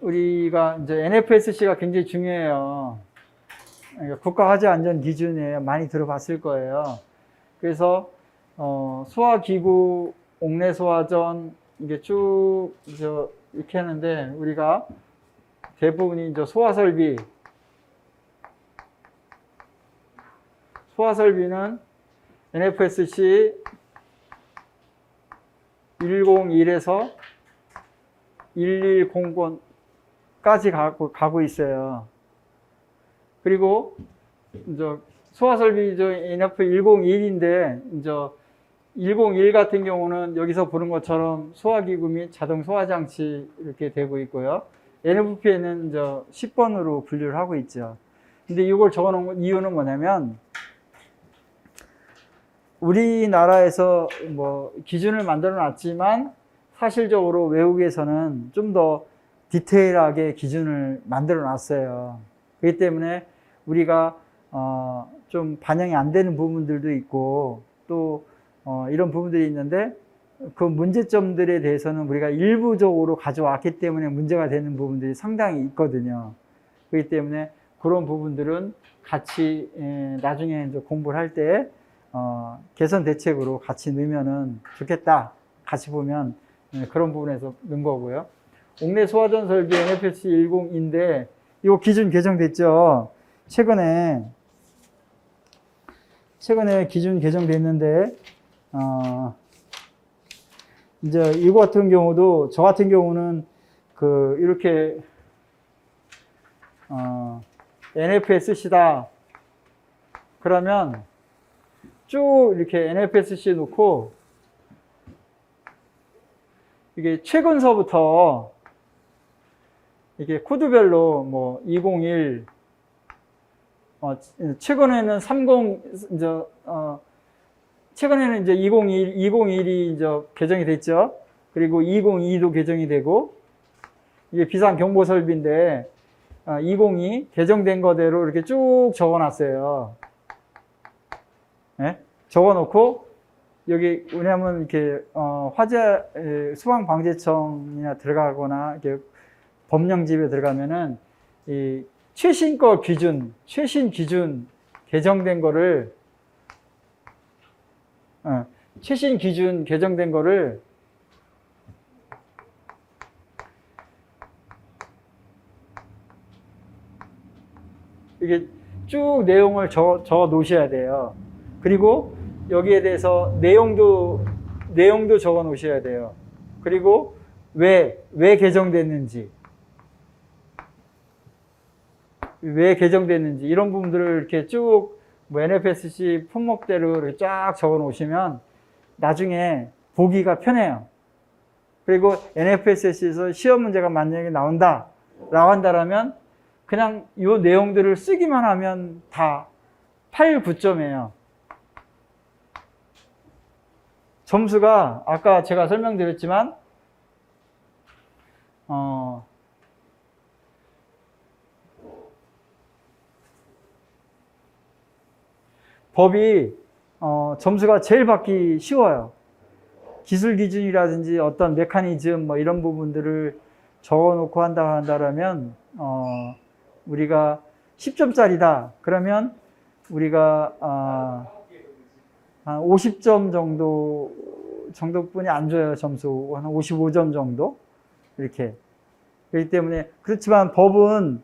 우리가 이제 NFSC가 굉장히 중요해요. 그러니까 국가화재안전기준에 많이 들어봤을 거예요. 그래서 소화기구, 옥내소화전 이게 쭉 이렇게 하는데 우리가 대부분이 이제 소화설비는 NFSC 101에서 1100까지 가고 있어요. 그리고 이제 소화설비 NF 101인데 이제 101 같은 경우는 여기서 보는 것처럼 소화기구 및 자동 소화장치 이렇게 되고 있고요. NFP에는 이제 10번으로 분류를 하고 있죠. 근데 이걸 적어 놓은 이유는 뭐냐면 우리나라에서 뭐 기준을 만들어 놨지만 사실적으로 외국에서는 좀 더 디테일하게 기준을 만들어 놨어요. 그렇기 때문에 우리가 좀 반영이 안 되는 부분들도 있고 또 이런 부분들이 있는데 그 문제점들에 대해서는 우리가 일부적으로 가져왔기 때문에 문제가 되는 부분들이 상당히 있거든요. 그렇기 때문에 그런 부분들은 같이 나중에 이제 공부를 할 때 개선 대책으로 같이 넣으면은 좋겠다. 같이 보면 그런 부분에서 넣은 거고요. 옥내 소화전 설비 NFS 10인데 이거 기준 개정됐죠. 최근에 기준 개정됐는데 이제 이거 같은 경우도 저 같은 경우는 이렇게 NFSC다 그러면 쭉 이렇게 NFSC 놓고 이게 최근서부터 이게 코드별로 뭐 201 최근에는 201이 이제 개정이 됐죠. 그리고 202도 개정이 되고 이게 비상 경보 설비인데 202 개정된 거대로 이렇게 쭉 적어놨어요. 네? 적어놓고 여기 왜냐하면 이렇게 소방방재청이나 들어가거나 이렇게 법령집에 들어가면은 이 최신 기준 개정된 거를 최신 기준 개정된 거를 이게 쭉 내용을 적어 놓으셔야 돼요. 그리고 여기에 대해서 내용도 적어 놓으셔야 돼요. 그리고 왜 개정됐는지 이런 부분들을 이렇게 쭉 뭐 NFSC 품목대로 이렇게 쫙 적어 놓으시면 나중에 보기가 편해요. 그리고 NFSC에서 시험 문제가 만약에 나온다라고 한다면 그냥 이 내용들을 쓰기만 하면 다 8, 9점이에요. 점수가 아까 제가 설명드렸지만 법이 점수가 제일 받기 쉬워요. 기술 기준이라든지 어떤 메커니즘 뭐 이런 부분들을 적어놓고 한다면 우리가 10점짜리다 그러면 우리가 한 50점 정도뿐이 안 줘요. 점수 한 55점 정도 이렇게. 그렇기 때문에 그렇지만 법은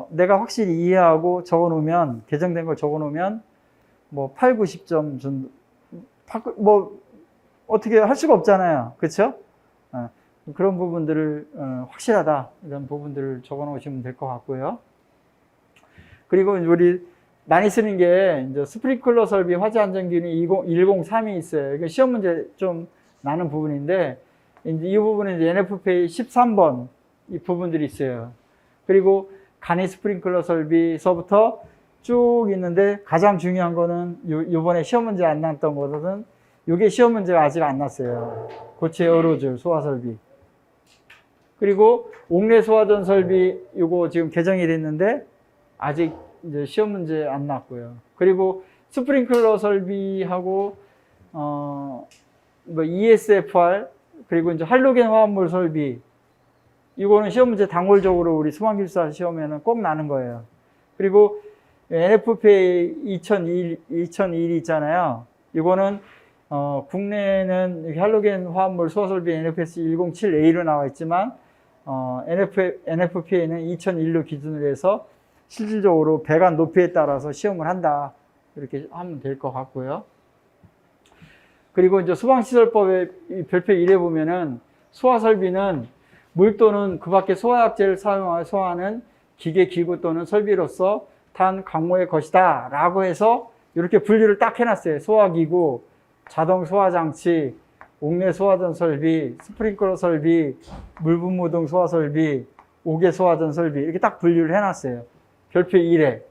내가 확실히 이해하고 적어놓으면 개정된 걸 적어놓으면 뭐 8, 90점 정도 뭐 어떻게 할 수가 없잖아요. 그렇죠? 그런 부분들을 확실하다 이런 부분들을 적어놓으시면 될 것 같고요. 그리고 우리 많이 쓰는 게 이제 스프링클러 설비 화재 안전기준 103이 있어요. 이게 시험 문제 좀 나는 부분인데 이제 이 부분은 이제 NFPA 13번 이 부분들이 있어요. 그리고 간이 스프링클러 설비서부터 쭉 있는데 가장 중요한 거는 요번에 시험 문제 안 났던 거는 이게 시험 문제가 아직 안 났어요. 고체 에어로졸 소화 설비. 그리고 옥내 소화전 설비 요거 지금 개정이 됐는데 아직 이제 시험 문제 안 났고요. 그리고 스프링클러 설비하고 뭐 ESFR 그리고 이제 할로겐 화합물 설비 이거는 시험 문제 단골적으로 우리 수방기술사 시험에는 꼭 나는 거예요. 그리고 NFPA 2001 있잖아요. 이거는 국내는 할로겐 화합물 소화설비 NFS 107A로 나와 있지만 NFPA는 2001로 기준으로 해서 실질적으로 배관 높이에 따라서 시험을 한다. 이렇게 하면 될 것 같고요. 그리고 이제 소방시설법의 별표 1에 보면은 소화설비는 물 또는 그 밖에 소화약제를 사용하여 소화하는 기계, 기구 또는 설비로서 단 강모의 것이다 라고 해서 이렇게 분류를 딱 해놨어요. 소화기구, 자동 소화장치, 옥내 소화전 설비, 스프링클러 설비, 물분무 등 소화 설비, 옥외 소화전 설비 이렇게 딱 분류를 해놨어요. 별표 1에.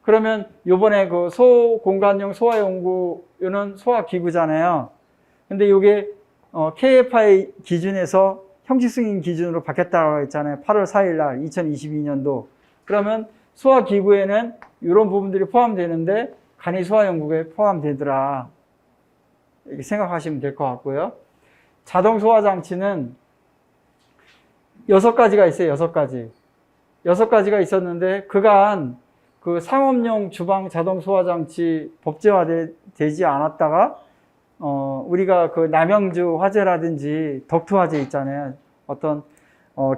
그러면 요번에 그 소공간용 소화연구는 소화기구잖아요. 근데 이게 KFI 기준에서 형식 승인 기준으로 바뀌었다고 했잖아요. 8월 4일 날 2022년도. 그러면 소화기구에는 이런 부분들이 포함되는데 간이 소화연구에 포함되더라. 이렇게 생각하시면 될 것 같고요. 자동 소화장치는 6가지가 있어요. 6가지. 6가지가 있었는데 그간 그 상업용 주방 자동 소화장치 법제화되지 않았다가 우리가 그 남양주 화재라든지 덕트 화재 있잖아요. 어떤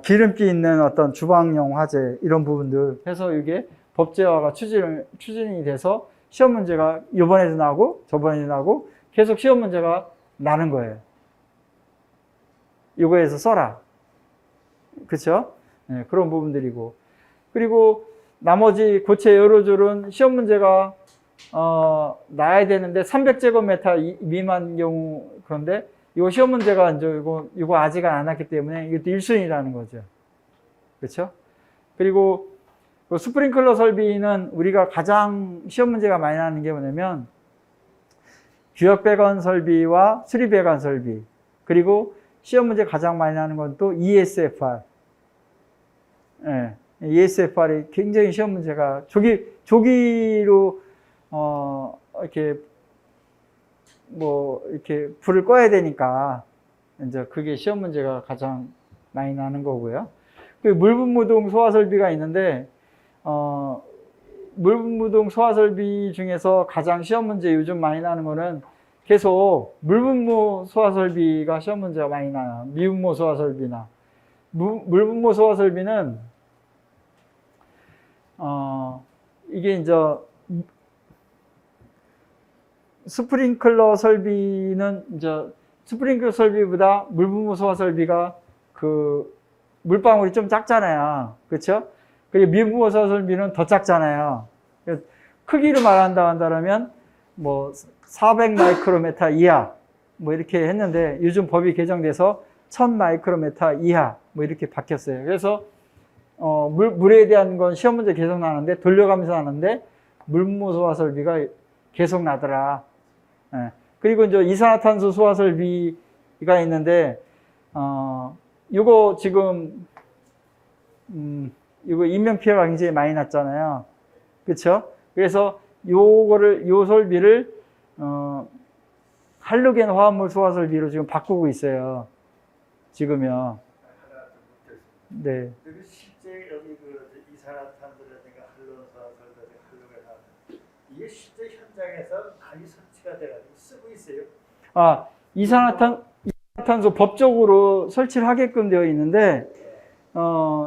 기름기 있는 어떤 주방용 화재 이런 부분들 해서 이게 법제화가 추진이 돼서 시험 문제가 이번에도 나고 저번에도 나고 계속 시험 문제가 나는 거예요. 이거에서 써라. 그렇죠? 네, 그런 부분들이고. 그리고 나머지 고체 에어로졸은 시험 문제가 나야 되는데 300제곱미터 미만 경우 그런데 이거 시험 문제가 이제 이거 아직 안 났기 때문에 이것도 1순위라는 거죠. 그렇죠? 그리고 그 스프링클러 설비는 우리가 가장 시험 문제가 많이 나는 게 뭐냐면 규격 배관 설비와 수리 배관 설비 그리고 시험 문제 가장 많이 나는 건 또 ESFR. 예. ESFR이 굉장히 시험 문제가 조기로 이렇게 이렇게 불을 꺼야 되니까 이제 그게 시험 문제가 가장 많이 나는 거고요. 그리고 물분무동 소화 설비가 있는데 물분무동 소화 설비 중에서 가장 시험 문제 요즘 많이 나는 거는 계속 물분무 소화 설비가 시험 문제가 많이 나요. 미분무 소화 설비나 물분무 소화 설비는 이게 이제 스프링클러 설비는 이제 스프링클러 설비보다 물분무 소화 설비가 그 물방울이 좀 작잖아요. 그렇죠? 그리고 미분무 소화 설비는 더 작잖아요. 크기로 말한다면 뭐 400 마이크로메타 이하 뭐 이렇게 했는데 요즘 법이 개정돼서 1000 마이크로메타 이하 뭐 이렇게 바뀌었어요. 그래서 물에 대한 건 시험 문제 계속 나는데 돌려가면서 나는데 물분무 소화 설비가 계속 나더라. 예. 그리고 이제 이산화탄소 소화 설비가 있는데 이거 지금 이거 인명 피해가 굉장히 많이 났잖아요. 그렇죠? 그래서 요 설비를 할로겐 화합물 소화 설비로 지금 바꾸고 있어요. 지금요. 네. 실제 여기 그 이산화탄소라든가 할로겐 이게 실제 현장에서 많이 설치가 돼가지고 쓰고 있어요. 이산화탄소 법적으로 설치를 하게끔 되어 있는데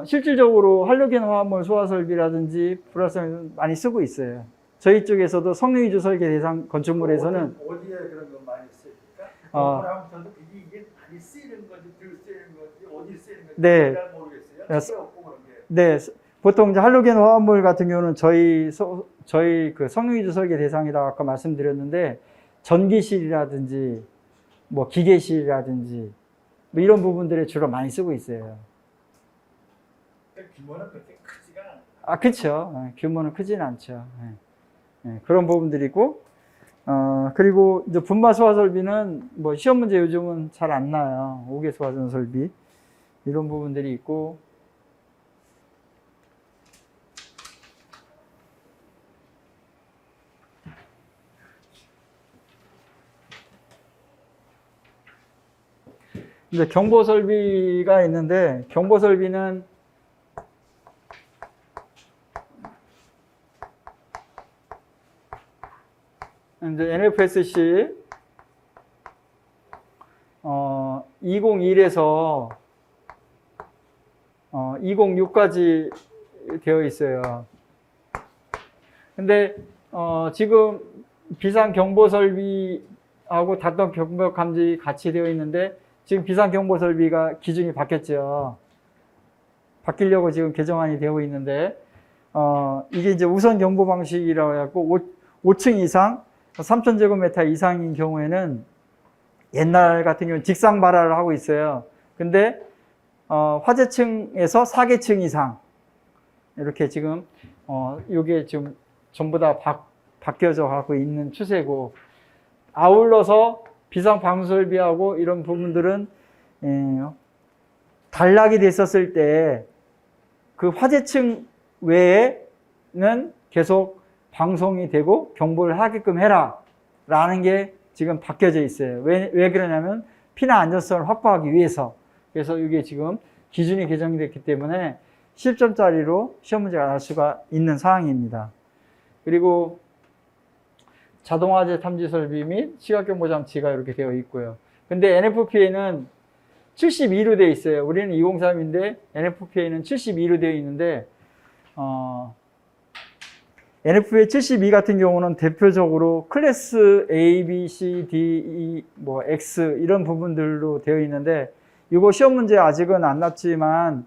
실질적으로 할로겐 화합물 소화 설비라든지 불활성에서 많이 쓰고 있어요. 저희 쪽에서도 성능위주 설계 대상 건축물에서는 어디에 그런 거 많이 쓰니까 건물하면서도 이게 많이 쓰이는 건지 덜 쓰이는 건지 어디 쓰이는 건지 네. 잘 모르겠어요. 네, 보통 이제 할로겐 화합물 같은 경우는 저희 그 성능위주 설계 대상이라고 아까 말씀드렸는데 전기실이라든지 뭐 기계실이라든지 뭐 이런 부분들에 주로 많이 쓰고 있어요. 규모는 그렇게 크지가 않아요. 그렇죠. 규모는 크진 않죠. 그런 부분들이고 그리고 이제 분마 소화 설비는 뭐 시험 문제 요즘은 잘 안 나요. 옥외 소화전 설비 이런 부분들이 있고 이제 경보 설비가 있는데, 경보 설비는 이제 NFSC 201에서 206까지 되어 있어요. 근데 지금 비상 경보 설비하고 단독 경보 감지 같이 되어 있는데, 지금 비상 경보 설비가 기준이 바뀌었죠. 바뀌려고 지금 개정안이 되고 있는데, 이게 이제 우선 경보 방식이라고 해갖고 5층 이상 3,000제곱미터 이상인 경우에는 옛날 같은 경우는 직상 발화를 하고 있어요. 근데 화재층에서 4계층 이상 이렇게 지금 이게 지금 전부 다 바뀌어져 가고 있는 추세고, 아울러서 비상 방수 설비하고 이런 부분들은 단락이 됐었을 때 그 화재층 외에는 계속 방송이 되고 경보를 하게끔 해라 라는 게 지금 바뀌어져 있어요. 왜 그러냐면 피난 안전성을 확보하기 위해서. 그래서 이게 지금 기준이 개정됐기 때문에 10점짜리로 시험 문제가 날 수가 있는 상황입니다. 그리고 자동화재 탐지 설비 및 시각경보 장치가 이렇게 되어 있고요. 근데 NFPA는 72로 되어 있어요. 우리는 203인데 NFPA는 72로 되어 있는데, NFPA 72 같은 경우는 대표적으로 클래스 A, B, C, D, E, 뭐 X 이런 부분들로 되어 있는데, 이거 시험 문제 아직은 안 났지만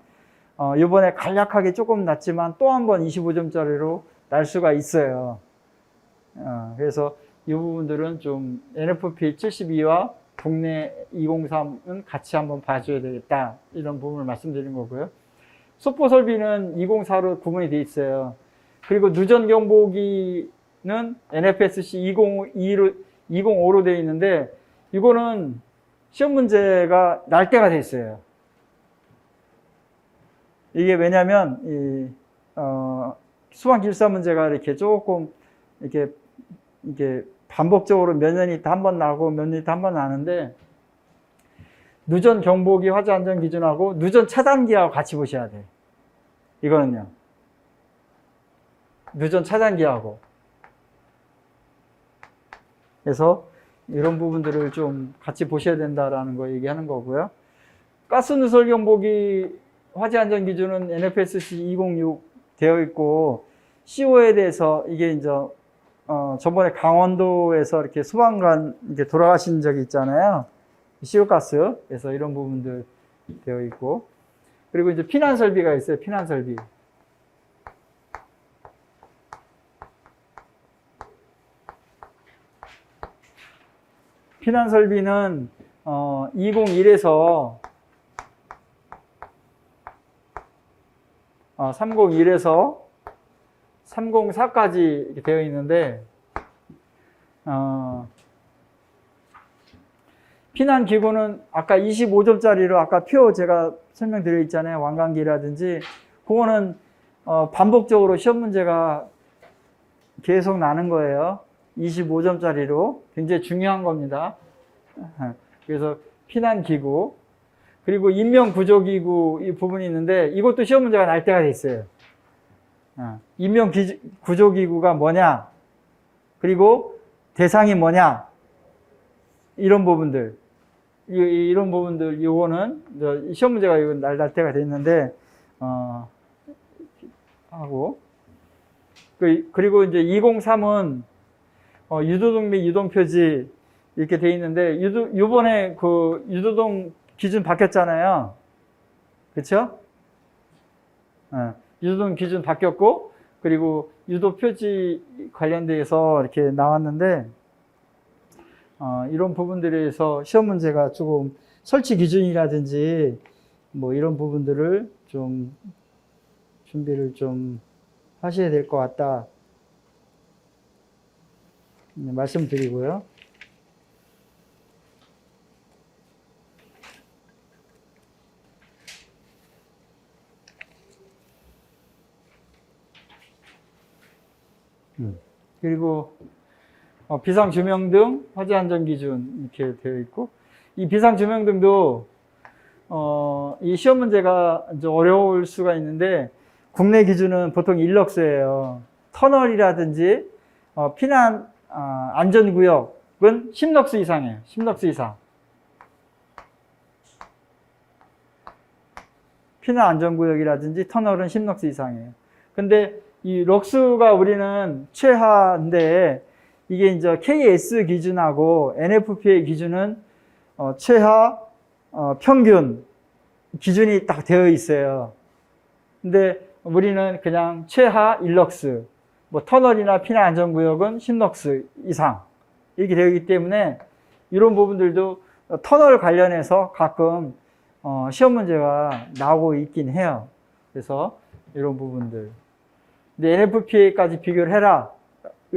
이번에 간략하게 조금 났지만 또 한 번 25점짜리로 날 수가 있어요. 그래서 이 부분들은 좀 NFPA 72와 국내 203은 같이 한번 봐줘야 되겠다, 이런 부분을 말씀드린 거고요. 소포 설비는 204로 구분이 되어 있어요. 그리고 누전 경보기는 NFSC 205로 되어 있는데, 이거는 시험 문제가 날 때가 돼 있어요. 이게 왜냐면 수방 길사 문제가 이렇게 조금 이렇게 반복적으로 몇 년 있다 한 번 나고 몇 년 있다 한 번 나는데, 누전 경보기 화재 안전 기준하고 누전 차단기하고 같이 보셔야 돼요. 이거는요. 누전 차단기하고. 그래서 이런 부분들을 좀 같이 보셔야 된다라는 거 얘기하는 거고요. 가스 누설 경보기 화재 안전 기준은 NFSC 206 되어 있고, CO에 대해서 이게 이제 저번에 강원도에서 이렇게 소방관 이렇게 돌아가신 적이 있잖아요. CO 가스. 그래서 이런 부분들 되어 있고, 그리고 이제 피난 설비가 있어요. 피난 설비. 피난 설비는 201에서 301에서 304까지 이렇게 되어 있는데, 피난 기구는 아까 25점짜리로 아까 표 제가 설명드려 있잖아요. 왕관기라든지. 그거는 반복적으로 시험 문제가 계속 나는 거예요. 25점짜리로. 굉장히 중요한 겁니다. 그래서 피난 기구, 그리고 인명 구조 기구 이 부분이 있는데, 이것도 시험 문제가 날 때가 돼 있어요. 인명 구조 기구가 뭐냐, 그리고 대상이 뭐냐, 이런 부분들, 이런 부분들, 요거는 시험 문제가 날 때가 돼 있는데, 하고, 그리고 이제 203은 유도동 및 유동 표지 이렇게 돼 있는데, 요번에 그 유도동 기준 바뀌었잖아요. 그쵸? 유도동 기준 바뀌었고, 그리고 유도 표지 관련돼서 이렇게 나왔는데, 이런 부분들에서 시험 문제가 조금 설치 기준이라든지 뭐 이런 부분들을 좀 준비를 좀 하셔야 될 것 같다, 말씀드리고요. 그리고 비상조명등 화재안전기준 이렇게 되어 있고, 이 비상조명등도 이 시험 문제가 좀 어려울 수가 있는데, 국내 기준은 보통 일럭스예요. 터널이라든지, 피난, 안전구역은 10럭스 이상이에요. 10럭스 이상. 피난 안전구역이라든지 터널은 10럭스 이상이에요. 근데 이 럭스가 우리는 최하인데, 이게 이제 KS 기준하고 NFPA 기준은 최하, 평균 기준이 딱 되어 있어요. 근데 우리는 그냥 최하 1럭스, 뭐 터널이나 피난 안전구역은 10럭스 이상 이렇게 되어 있기 때문에 이런 부분들도 터널 관련해서 가끔 시험 문제가 나오고 있긴 해요. 그래서 이런 부분들. 근데 NFPA까지 비교를 해라.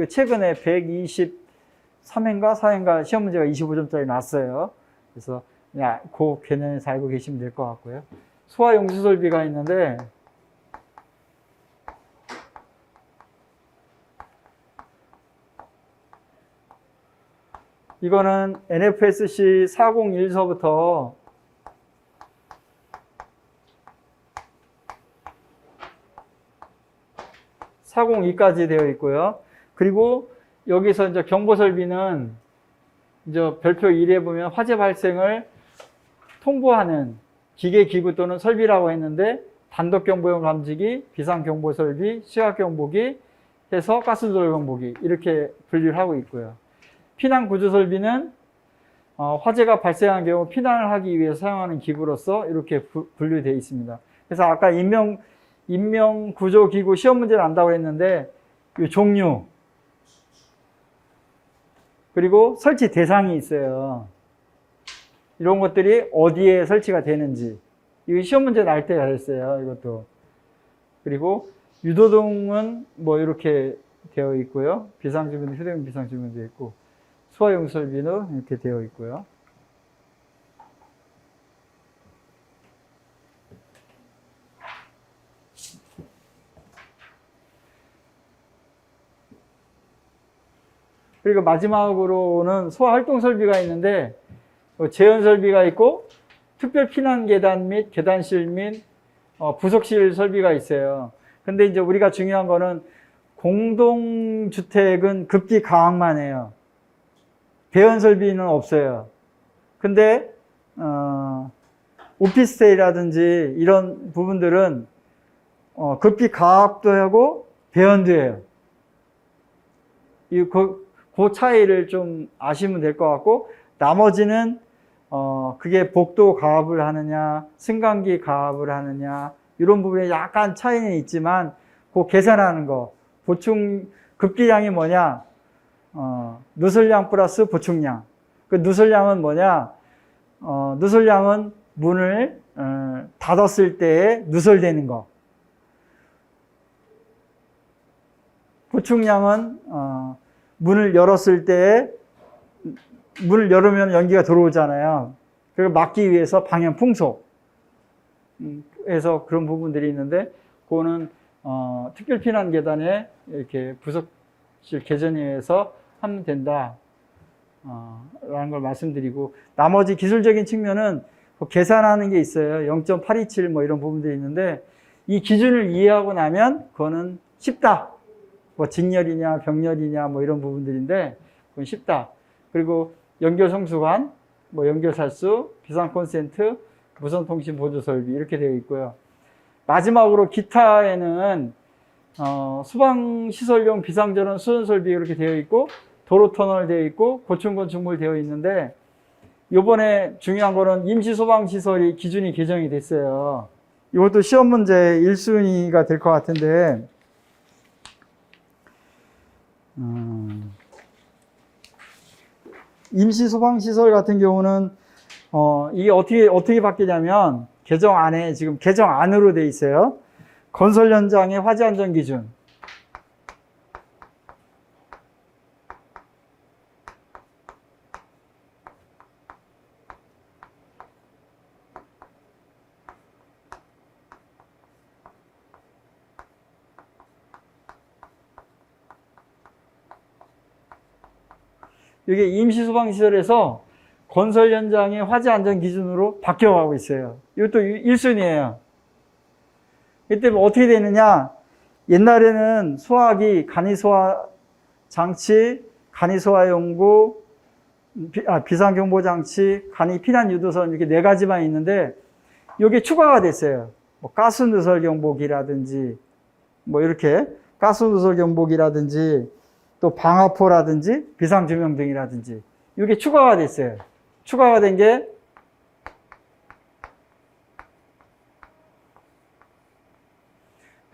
최근에 123회인가 4회인가 시험 문제가 25점짜리 났어요. 그래서 그냥 그 개념에서 알고 계시면 될 것 같고요. 소화용수설비가 있는데, 이거는 NFSC 401서부터 402까지 되어 있고요. 그리고 여기서 이제 경보설비는 이제 별표 1에 보면 화재 발생을 통보하는 기계, 기구 또는 설비라고 했는데, 단독경보용 감지기, 비상경보설비, 시각경보기, 해서 가스조절 경보기 이렇게 분류를 하고 있고요. 피난구조설비는 화재가 발생한 경우 피난을 하기 위해서 사용하는 기구로서 이렇게 분류되어 있습니다. 그래서 아까 인명구조기구 시험 문제 난다고 했는데, 이 종류, 그리고 설치 대상이 있어요. 이런 것들이 어디에 설치가 되는지. 이거 시험 문제 날 때 했어요, 이것도. 그리고 유도등은 뭐 이렇게 되어 있고요. 비상주변, 휴대용 비상주변도 되어 있고, 소화용 설비는 이렇게 되어 있고요. 그리고 마지막으로는 소화활동 설비가 있는데, 재현 설비가 있고, 특별 피난 계단 및 계단실 및 부속실 설비가 있어요. 근데 이제 우리가 중요한 거는 공동주택은 급기 가학만 해요. 대연 설비는 없어요. 근데 오피스텔이라든지 이런 부분들은 급기 가학도 하고 배연도 해요. 그 차이를 좀 아시면 될 것 같고, 나머지는 그게 복도 가압을 하느냐, 승강기 가압을 하느냐, 이런 부분에 약간 차이는 있지만, 그 계산하는 거, 보충, 급기량이 뭐냐, 누설량 플러스 보충량. 그 누설량은 뭐냐, 누설량은 문을 닫았을 때에 누설되는 거. 보충량은 문을 열었을 때에 문을 열으면 연기가 들어오잖아요. 그걸 막기 위해서 방향 풍속. 에서 그런 부분들이 있는데, 그거는, 특별 피난 계단에 이렇게 부속실 개전해서 하면 된다. 라는 걸 말씀드리고, 나머지 기술적인 측면은 계산하는 게 있어요. 0.827 뭐 이런 부분들이 있는데, 이 기준을 이해하고 나면 그거는 쉽다. 뭐 직렬이냐, 병렬이냐, 뭐 이런 부분들인데, 그건 쉽다. 그리고 연결 성수관, 뭐 연결 살수, 비상 콘센트, 무선 통신 보조 설비 이렇게 되어 있고요. 마지막으로 기타에는 수방 시설용 비상전원 수전 설비 이렇게 되어 있고, 도로 터널 되어 있고, 고층 건축물 되어 있는데, 이번에 중요한 거는 임시 소방 시설이 기준이 개정이 됐어요. 이것도 시험 문제 1순위가 될 것 같은데, 임시 소방 시설 같은 경우는 이게 어떻게 바뀌냐면, 개정 안에 지금 개정 안으로 돼 있어요. 건설 현장의 화재 안전 기준. 이게 임시 소방 시설에서 건설 현장의 화재 안전 기준으로 바뀌어가고 있어요. 이것도 1순위예요. 이때 뭐 어떻게 되느냐? 옛날에는 소화기, 간이소화 장치, 간이소화 연구, 비상경보 장치, 간이 피난 유도선 이렇게 4가지만 있는데 이게 추가가 됐어요. 뭐 가스 누설 경보기라든지 뭐 이렇게 가스 누설 경보기라든지 또 방화포라든지 비상 조명등이라든지 이게 추가가 됐어요. 추가가 된 게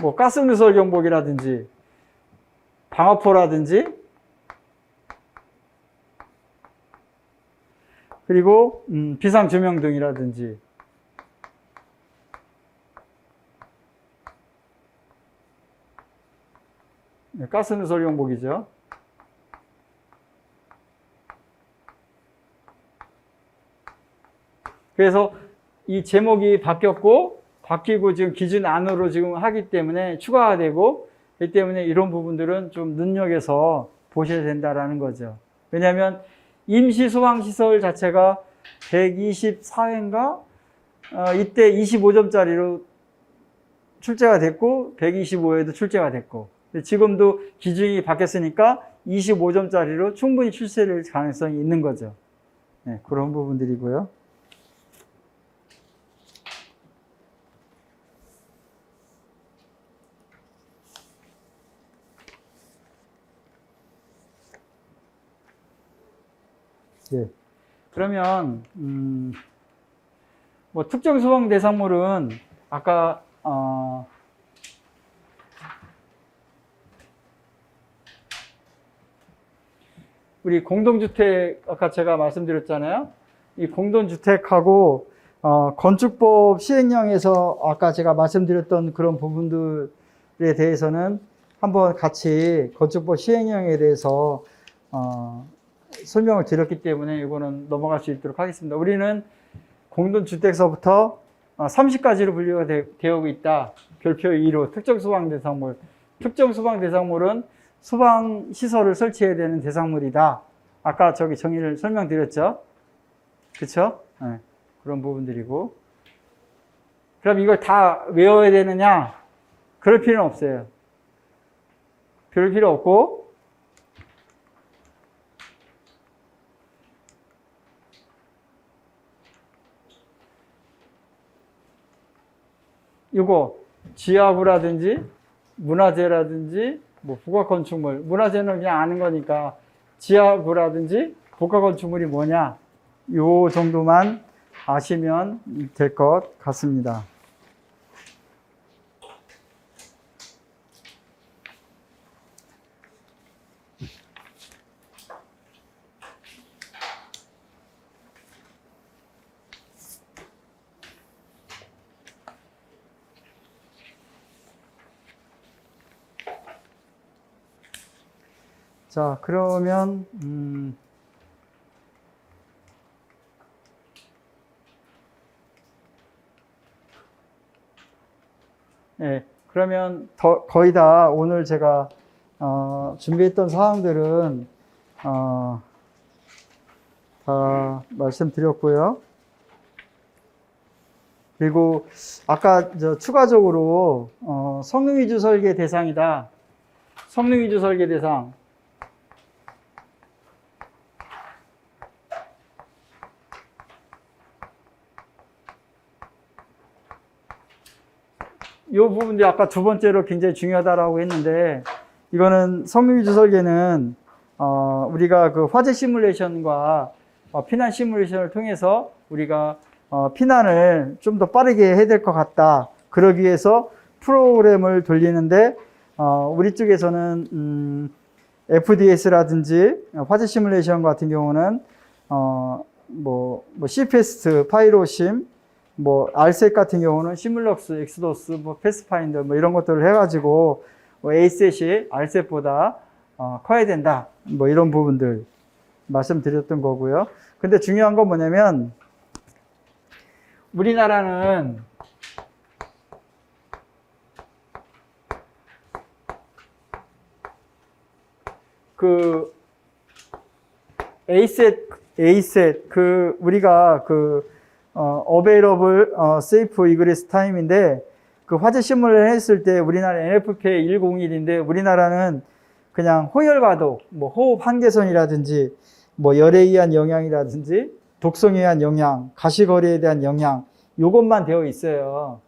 뭐 가스 누설 경보기라든지 방화포라든지 그리고 비상 조명등이라든지 가스 누설 경보기죠. 그래서 이 제목이 바뀌고 지금 기준 안으로 지금 하기 때문에 추가가 되고, 이 때문에 이런 부분들은 좀 눈여겨서 보셔야 된다라는 거죠. 왜냐하면 임시 소방시설 자체가 124회인가? 이때 25점짜리로 출제가 됐고, 125회도 출제가 됐고, 지금도 기준이 바뀌었으니까 25점짜리로 충분히 출세될 가능성이 있는 거죠. 네, 그런 부분들이고요. 네. 그러면 뭐 특정 소방 대상물은 아까 우리 공동주택 아까 제가 말씀드렸잖아요. 이 공동주택하고 건축법 시행령에서 아까 제가 말씀드렸던 그런 부분들에 대해서는 한번 같이 건축법 시행령에 대해서 설명을 드렸기 때문에 이거는 넘어갈 수 있도록 하겠습니다. 우리는 공동주택서부터 30가지로 분류가 되어 있다. 별표 2로 특정 소방 대상물. 특정 소방 대상물은 소방 시설을 설치해야 되는 대상물이다. 아까 저기 정의를 설명드렸죠. 그렇죠? 네, 그런 부분들이고. 그럼 이걸 다 외워야 되느냐? 그럴 필요는 없어요. 별 필요 없고, 이거 지하구라든지 문화재라든지 뭐 부가건축물, 문화재는 그냥 아는 거니까 지하구라든지 부가건축물이 뭐냐, 요 정도만 아시면 될 것 같습니다. 자, 그러면 네, 그러면 거의 다 오늘 제가 준비했던 사항들은 다 말씀드렸고요. 그리고 아까 추가적으로 성능 위주 설계 대상이다. 성능 위주 설계 대상. 이 부분이 아까 두 번째로 굉장히 중요하다라고 했는데, 이거는 성능 위주 설계는 우리가 그 화재 시뮬레이션과 피난 시뮬레이션을 통해서 우리가 피난을 좀 더 빠르게 해야 될 것 같다. 그러기 위해서 프로그램을 돌리는데 우리 쪽에서는 FDS라든지 화재 시뮬레이션 같은 경우는 뭐 CPST, 파이로심, 뭐 RSET 같은 경우는 시뮬럭스, 엑스도스, 뭐 패스파인더 뭐 이런 것들을 해가지고 A셋이 RSET보다 커야 된다. 뭐 이런 부분들 말씀드렸던 거고요. 근데 중요한 건 뭐냐면 우리나라는 그 A셋 A셋, 우리가 available, safe egress time인데, 그 화재 시뮬레이션 했을 때 우리나라 NFPA 101인데, 우리나라는 그냥 호열과도, 뭐 호흡 한계선이라든지, 뭐 열에 의한 영향이라든지, 독성에 의한 영향, 가시거리에 대한 영향, 요것만 되어 있어요.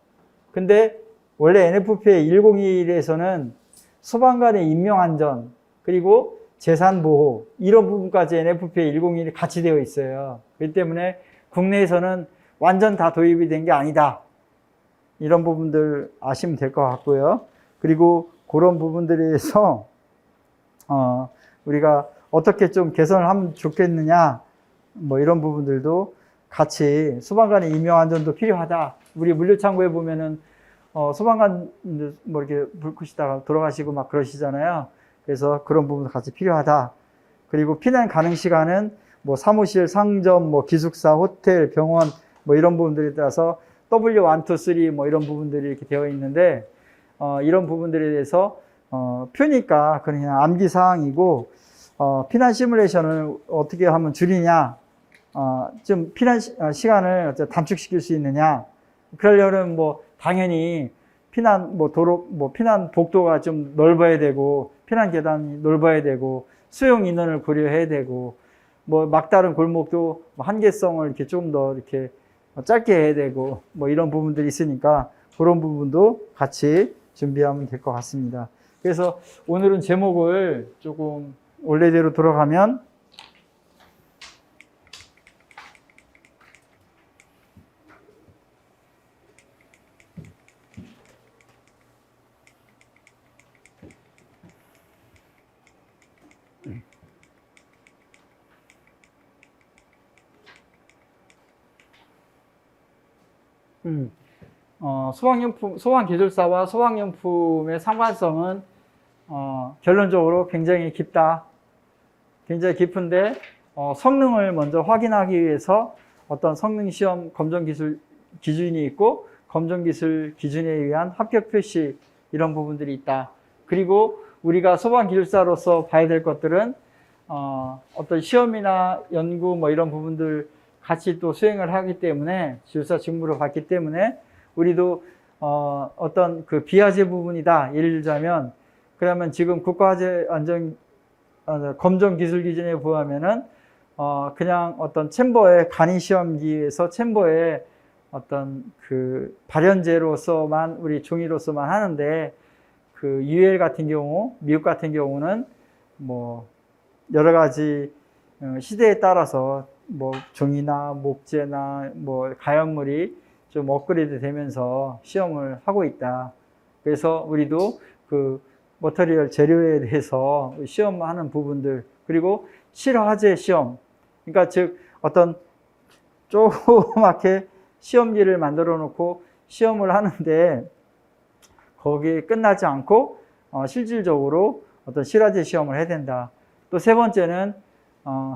근데 원래 NFPA 101에서는 소방관의 인명안전, 그리고 재산보호, 이런 부분까지 NFPA 101이 같이 되어 있어요. 그렇기 때문에 국내에서는 완전 다 도입이 된 게 아니다. 이런 부분들 아시면 될 것 같고요. 그리고 그런 부분들에 대해서 우리가 어떻게 좀 개선을 하면 좋겠느냐, 뭐 이런 부분들도 같이 소방관의 인명안전도 필요하다. 우리 물류창고에 보면은 소방관 뭐 이렇게 불 끄시다가 돌아가시고 막 그러시잖아요. 그래서 그런 부분도 같이 필요하다. 그리고 피난 가능 시간은 뭐 사무실, 상점, 뭐 기숙사, 호텔, 병원 뭐 이런 부분들에 따라서 W1, 2, 3 뭐 이런 부분들이 이렇게 되어 있는데 이런 부분들에 대해서 표니까 그냥 암기 사항이고 피난 시뮬레이션을 어떻게 하면 줄이냐, 좀 피난 시간을 단축시킬 수 있느냐. 그러려면 뭐 당연히 피난 뭐 도로 뭐 피난 복도가 좀 넓어야 되고 피난 계단이 넓어야 되고 수용 인원을 고려해야 되고 뭐 막다른 골목도 한계성을 이렇게 좀 더 이렇게 짧게 해야 되고 뭐 이런 부분들이 있으니까 그런 부분도 같이 준비하면 될 것 같습니다. 그래서 오늘은 제목을 조금 원래대로 돌아가면 소방용품, 소방기술사와 소방용품의 상관성은 결론적으로 굉장히 깊다. 굉장히 깊은데 성능을 먼저 확인하기 위해서 어떤 성능시험 검정기술 기준이 있고 검정기술 기준에 의한 합격 표시 이런 부분들이 있다. 그리고 우리가 소방기술사로서 봐야 될 것들은 어떤 시험이나 연구 뭐 이런 부분들 같이 또 수행을 하기 때문에 기술사 직무를 받기 때문에 우리도 어떤 그 비화재 부분이다. 예를 들자면 그러면 지금 국가화재 안전 검정 기술 기준에 보면은 그냥 어떤 챔버의 간이 시험기에서 챔버의 어떤 그 발연제로서만 우리 종이로서만 하는데 그 UL 같은 경우 미국 같은 경우는 뭐 여러 가지 시대에 따라서 뭐 종이나 목재나 뭐 가연물이 좀 업그레이드 되면서 시험을 하고 있다. 그래서 우리도 그 머터리얼 재료에 대해서 시험하는 부분들 그리고 실화재 시험 그러니까 즉 어떤 조그맣게 시험지를 만들어 놓고 시험을 하는데 거기에 끝나지 않고 실질적으로 어떤 실화재 시험을 해야 된다. 또 세 번째는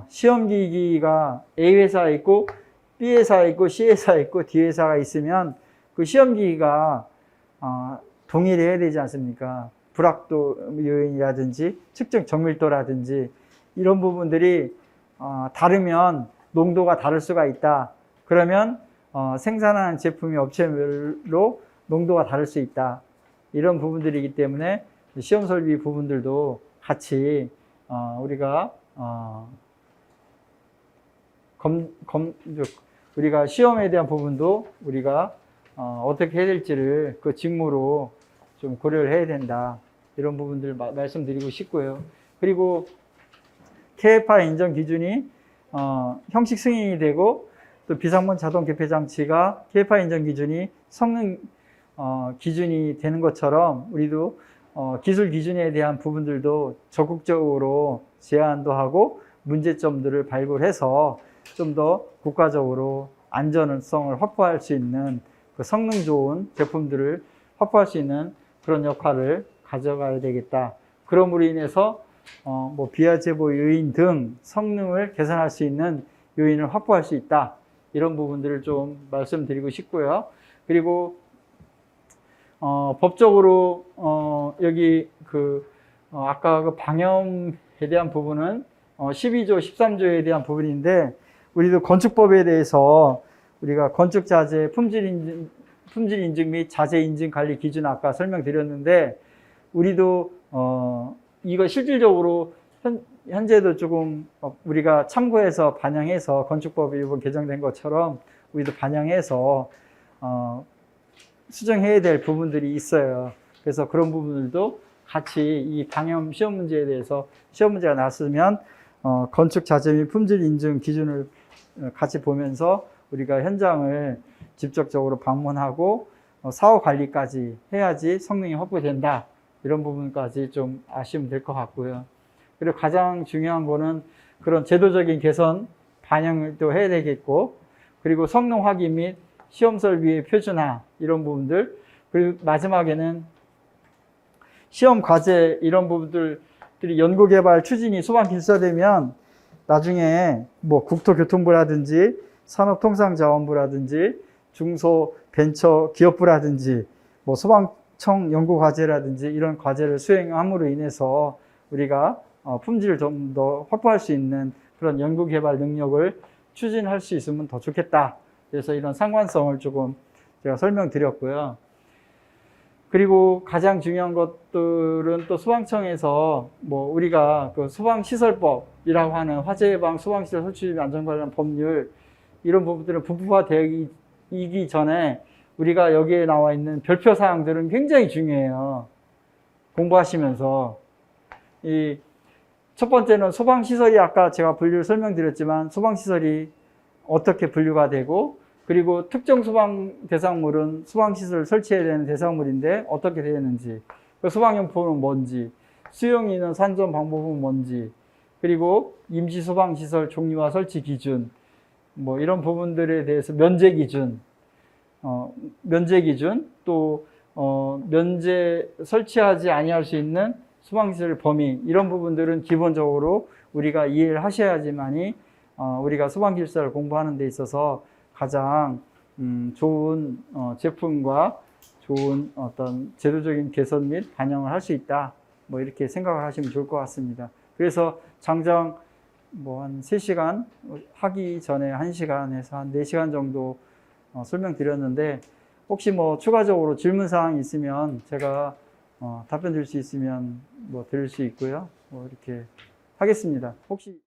시험기기가 A 회사에 있고 B 회사에 있고 C 회사에 있고 D 회사가 있으면 그 시험기기가 동일해야 되지 않습니까? 불확도 요인이라든지 측정 정밀도라든지 이런 부분들이 다르면 농도가 다를 수가 있다. 그러면 생산하는 제품이 업체별로 농도가 다를 수 있다. 이런 부분들이기 때문에 시험 설비 부분들도 같이 우리가 우리가 시험에 대한 부분도 우리가 어떻게 해야 될지를 그 직무로 좀 고려를 해야 된다. 이런 부분들 말씀드리고 싶고요. 그리고 KFA 인정 기준이 형식 승인이 되고 또 비상문 자동 개폐 장치가 KFA 인정 기준이 성능 기준이 되는 것처럼 우리도 기술 기준에 대한 부분들도 적극적으로 제안도 하고 문제점들을 발굴해서 좀 더 국가적으로 안전성을 확보할 수 있는 그 성능 좋은 제품들을 확보할 수 있는 그런 역할을 가져가야 되겠다. 그럼으로 인해서 뭐 비화재보 요인 등 성능을 개선할 수 있는 요인을 확보할 수 있다. 이런 부분들을 좀 말씀드리고 싶고요. 그리고 법적으로 여기 아까 그 방염에 대한 부분은 12조, 13조에 대한 부분인데 우리도 건축법에 대해서 우리가 건축자재 품질 인증 및 자재 인증 관리 기준 아까 설명드렸는데 우리도 이거 실질적으로 현재도 조금 우리가 참고해서 반영해서 건축법이 이번 개정된 것처럼 우리도 반영해서 수정해야 될 부분들이 있어요. 그래서 그런 부분들도 같이 이 방염 시험 문제에 대해서 시험 문제가 났으면 건축 자재 및 품질 인증 기준을 같이 보면서 우리가 현장을 직접적으로 방문하고 사후 관리까지 해야지 성능이 확보된다. 이런 부분까지 좀 아시면 될 것 같고요. 그리고 가장 중요한 거는 그런 제도적인 개선 반영을 또 해야 되겠고, 그리고 성능 확인 및 시험 설비의 표준화 이런 부분들, 그리고 마지막에는 시험 과제 이런 부분들이 연구개발 추진이 소방길서되면 나중에 뭐 국토교통부라든지 산업통상자원부라든지 중소벤처기업부라든지 뭐 소방청 연구과제라든지 이런 과제를 수행함으로 인해서 우리가 품질을 좀 더 확보할 수 있는 그런 연구개발 능력을 추진할 수 있으면 더 좋겠다. 그래서 이런 상관성을 조금 제가 설명드렸고요. 그리고 가장 중요한 것들은 또 소방청에서 뭐 우리가 그 소방시설법이라고 하는 화재 예방 소방시설 설치 및 안전 관련 법률 이런 부분들은 부부화되기 전에 우리가 여기에 나와 있는 별표 사항들은 굉장히 중요해요. 공부하시면서 이 첫 번째는 소방시설이 아까 제가 분류를 설명드렸지만 소방시설이 어떻게 분류가 되고 그리고 특정 소방 대상물은 소방시설 설치해야 되는 대상물인데 어떻게 되는지, 소방용품은 뭔지, 수용인원 산전 방법은 뭔지, 그리고 임시소방시설 종류와 설치 기준, 뭐 이런 부분들에 대해서 면제 기준, 또 면제 설치하지 아니할 수 있는 소방시설 범위 이런 부분들은 기본적으로 우리가 이해를 하셔야지만이 우리가 소방기술사를 공부하는 데 있어서 가장 좋은 제품과 좋은 어떤 제도적인 개선 및 반영을 할 수 있다. 뭐 이렇게 생각을 하시면 좋을 것 같습니다. 그래서 장장 뭐 한 3시간 하기 전에 1시간에서 한 4시간 정도 설명드렸는데 혹시 뭐 추가적으로 질문 사항이 있으면 제가 답변 드릴 수 있으면 뭐 드릴 수 있고요. 뭐 이렇게 하겠습니다. 혹시